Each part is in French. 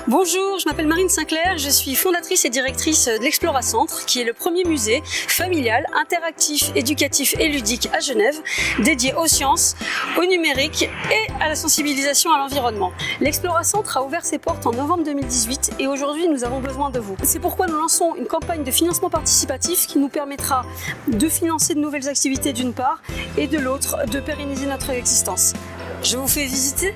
Bonjour, je m'appelle Marine Sinclair, je suis fondatrice et directrice de l'Exploracentre, qui est le premier musée familial, interactif, éducatif et ludique à Genève, dédié aux sciences, au numérique et à la sensibilisation à l'environnement. L'Exploracentre a ouvert ses portes en novembre 2018 et aujourd'hui nous avons besoin de vous. C'est pourquoi nous lançons une campagne de financement participatif qui nous permettra de financer de nouvelles activités d'une part et de l'autre de pérenniser notre existence. Je vous fais visiter ?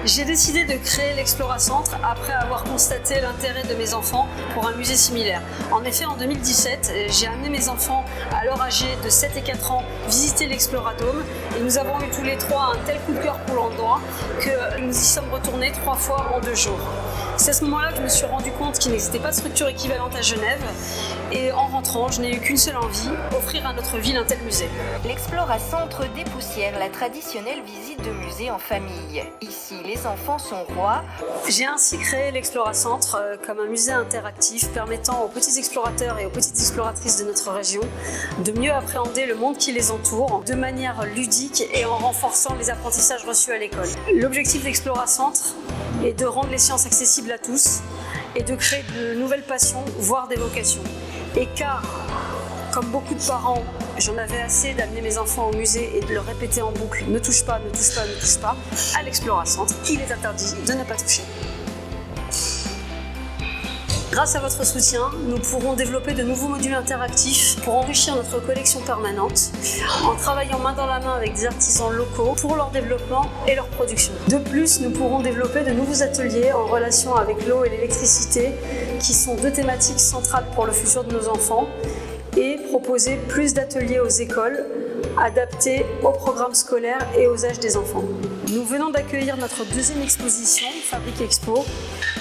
J'ai décidé de créer l'Exploracentre après avoir constaté l'intérêt de mes enfants pour un musée similaire. En effet, en 2017, j'ai amené mes enfants, alors âgés de 7 et 4 ans, visiter l'Exploradome et nous avons eu tous les trois un tel coup de cœur pour l'endroit que nous y sommes retournés 3 fois en 2 jours. C'est à ce moment-là que je me suis rendu compte qu'il n'existait pas de structure équivalente à Genève et en rentrant, je n'ai eu qu'une seule envie, offrir à notre ville un tel musée. L'Exploracentre dépoussière la traditionnelle visite de musée en famille. Ici, les enfants sont rois. J'ai ainsi créé l'Exploracentre comme un musée interactif permettant aux petits explorateurs et aux petites exploratrices de notre région de mieux appréhender le monde qui les entoure de manière ludique et en renforçant les apprentissages reçus à l'école. L'objectif d'Exploracentre est de rendre les sciences accessibles à tous et de créer de nouvelles passions, voire des vocations. Et car, comme beaucoup de parents, j'en avais assez d'amener mes enfants au musée et de leur répéter en boucle « ne touche pas, ne touche pas, ne touche pas », à l'Exploracentre, il est interdit de ne pas toucher. Grâce à votre soutien, nous pourrons développer de nouveaux modules interactifs pour enrichir notre collection permanente en travaillant main dans la main avec des artisans locaux pour leur développement et leur production. De plus, nous pourrons développer de nouveaux ateliers en relation avec l'eau et l'électricité qui sont 2 thématiques centrales pour le futur de nos enfants et proposer plus d'ateliers aux écoles adaptés aux programmes scolaires et aux âges des enfants. Nous venons d'accueillir notre 2e exposition, Fabrique Expo,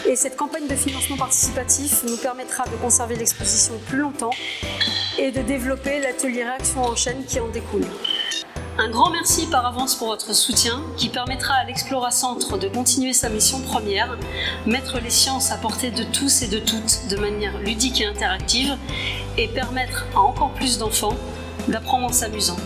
et cette campagne de financement participatif nous permettra de conserver l'exposition plus longtemps et de développer l'atelier réaction en chaîne qui en découle. Un grand merci par avance pour votre soutien qui permettra à l'Exploracentre de continuer sa mission première, mettre les sciences à portée de tous et de toutes de manière ludique et interactive et permettre à encore plus d'enfants d'apprendre en s'amusant.